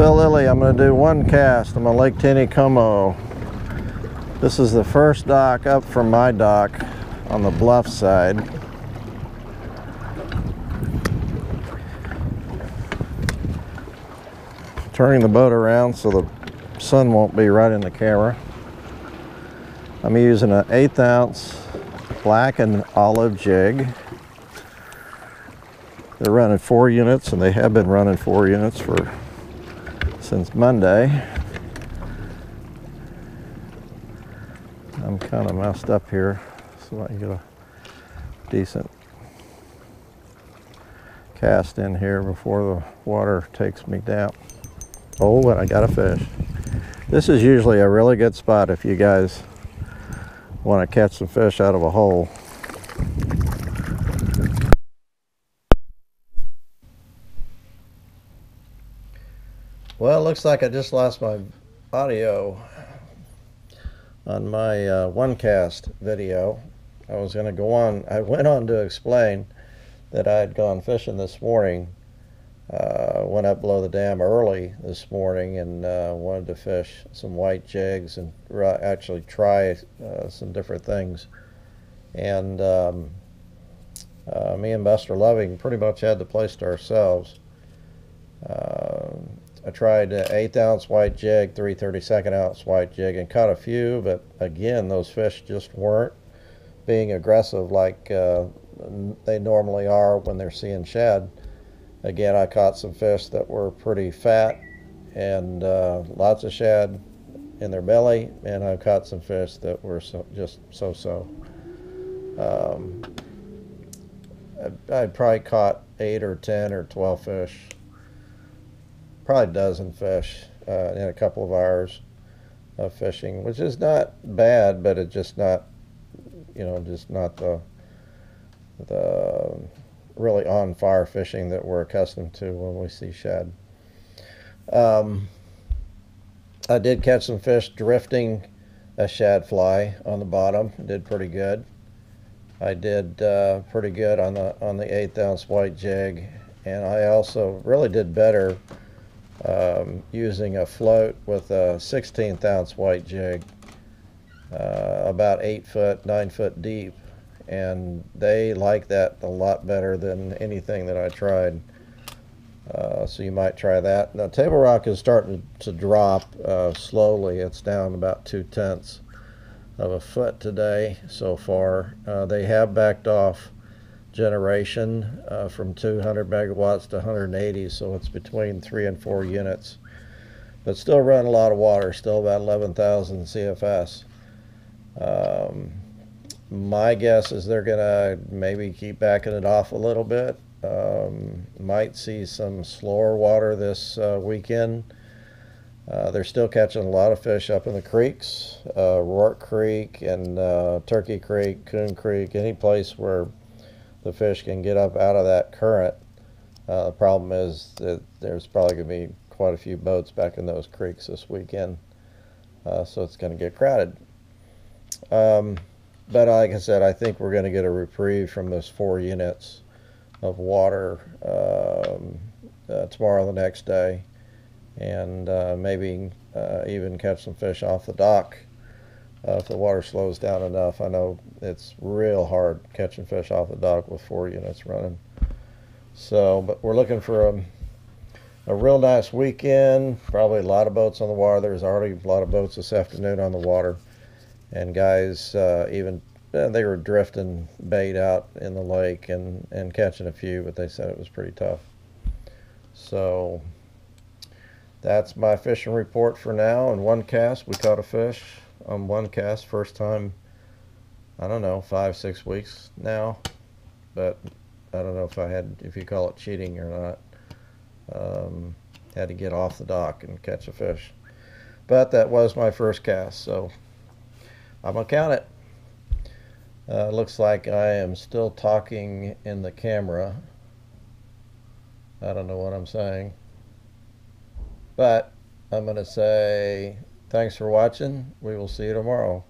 Phil Lilley. I'm going to do one cast. I'm on Lake Taneycomo. This is the first dock up from my dock on the bluff side. Turning the boat around so the sun won't be right in the camera. I'm using an 1/8 ounce black and olive jig. They're running 4 units, and they have been running 4 units since Monday. I'm kind of messed up here, so I can get a decent cast in here before the water takes me down. Oh, and I got a fish. This is usually a really good spot if you guys want to catch some fish out of a hole. Well, it looks like I just lost my audio on my one cast video. I was going to go on. I went on to explain that I had gone fishing this morning. Went up below the dam early this morning and wanted to fish some white jigs and actually try some different things. And me and Buster Loving pretty much had the place to ourselves. I tried an 1/8 ounce white jig, 3/32 ounce white jig, and caught a few, but again, those fish just weren't being aggressive like they normally are when they're seeing shad. Again, I caught some fish that were pretty fat and lots of shad in their belly, and I caught some fish that were just so-so. I probably caught 8 or 10 or 12 fish, probably a dozen fish in a couple of hours of fishing, which is not bad, but it's just not, just not the really on fire fishing that we're accustomed to when we see shad. I did catch some fish drifting a shad fly on the bottom. Did pretty good. I did pretty good on the 1/8 ounce white jig, and I also really did better using a float with a 1/16 ounce white jig, about 8 foot, 9 foot deep. And they like that a lot better than anything that I tried. So you might try that. Now, table rock is starting to drop slowly. It's down about 2/10 of a foot today so far. They have backed off generation from 200 megawatts to 180, so it's between 3 and 4 units. But still running a lot of water, still about 11,000 CFS. My guess is they're gonna maybe keep backing it off a little bit. Might see some slower water this weekend. They're still catching a lot of fish up in the creeks, Rourke Creek and Turkey Creek, Coon Creek, any place where the fish can get up out of that current. The problem is that there's probably going to be quite a few boats back in those creeks this weekend, so it's going to get crowded. But like I said, I think we're going to get a reprieve from those 4 units of water tomorrow, the next day, and maybe even catch some fish off the dock if the water slows down enough. I know it's real hard catching fish off the dock with 4 units running. So, but we're looking for a real nice weekend. Probably a lot of boats on the water. There's already a lot of boats this afternoon on the water. And guys, even they were drifting bait out in the lake and catching a few, but they said it was pretty tough. So that's my fishing report for now. In one cast, we caught a fish on one cast. First time, I don't know, 5-6 weeks now. But I don't know if you call it cheating or not. Had to get off the dock and catch a fish. But that was my first cast, so I'm going to count it. Looks like I am still talking in the camera. I don't know what I'm saying. But I'm going to say thanks for watching. We will see you tomorrow.